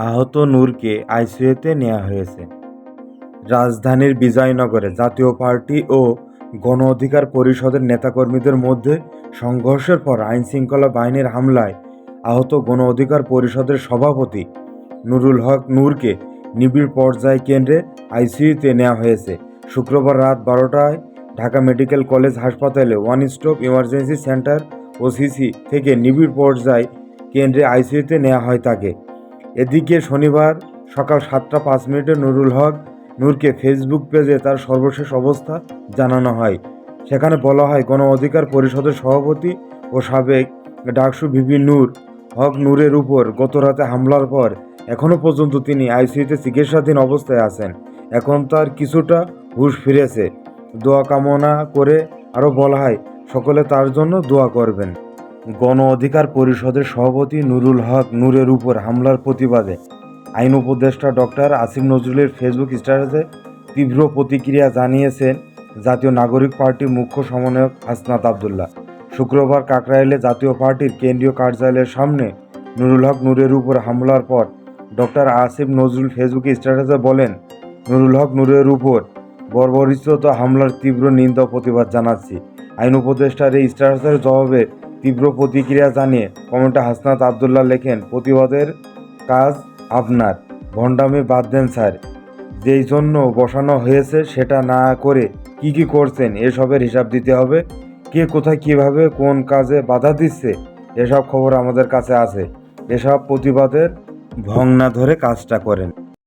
আহত নূরকে আইসিইউতে নেওয়া হয়েছে। রাজধানীর বিজয়নগরে জাতীয় পার্টি ও গণ অধিকার পরিষদের নেতাকর্মীদের মধ্যে সংঘর্ষের পর আইনশৃঙ্খলা বাহিনীর হামলায় আহত গণ অধিকার পরিষদের সভাপতি নুরুল হক নূরকে নিবিড় পর্যায় কেন্দ্রে আইসিইউতে নেওয়া হয়েছে। শুক্রবার রাত 12টায় ঢাকা মেডিকেল কলেজ হাসপাতালে one stop emergency centre OCC থেকে নিবিড় পর্যায় কেন্দ্রে আইসিইউতে নেওয়া হয় তাকে। এদিকে শনিবার সকাল 7টা 5 মিনিটে নুরুল হক নূরকে ফেসবুক পেজে তার সর্বশেষ অবস্থা জানানো হয়। সেখানে বলা হয়, গণ অধিকার পরিষদের সভাপতি ও সাবেক ডাকসু ভিপি নূর হক নূরের উপর গতরাতে হামলার পর এখনও পর্যন্ত তিনি আইসিইউতে চিকিৎসাধীন অবস্থায় আছেন। এখন তার কিছুটা হুঁশ ফিরেছে। দোয়া কামনা করে আরও বলা হয়, সকলে তার জন্য দোয়া করবেন। গণ অধিকার পরিষদের সভাপতি নুরুল হক নূরের উপর হামলার প্রতিবাদে আইন উপদেষ্টা ডক্টর আসিফ নজরুলের ফেসবুক স্ট্যাটাসে তীব্র প্রতিক্রিয়া জানিয়েছেন জাতীয় নাগরিক পার্টির মুখ্য সমন্বয়ক হাসনাত আবদুল্লাহ। শুক্রবার কাকরাইলে জাতীয় পার্টির কেন্দ্রীয় কার্যালয়ের সামনে নুরুল হক নূরের উপর হামলার পর ডক্টর আসিফ নজরুল ফেসবুক স্ট্যাটাসে বলেন, নুরুল হক নূরের উপর বর্বরোচিত হামলার তীব্র নিন্দা ও প্রতিবাদ জানাচ্ছি। আইন উপদেষ্টার এই স্ট্যাটাসের জবাবে তীব্র প্রতিক্রিয়া জানিয়ে কমেন্টে হাসনাত আবদুল্লাহ লেখেন, প্রতিবাদের কাজ আপনার, ভণ্ডামি বাদ দেন স্যার। যেই জন্য বসানো হয়েছে সেটা না করে কি করছেন এসবের হিসাব দিতে হবে। কে কোথায় কিভাবে কোন কাজে বাধা দিচ্ছে এসব খবর আমাদের কাছে আছে। এসব প্রতিবাদের ভং না ধরে কাজটা করেন।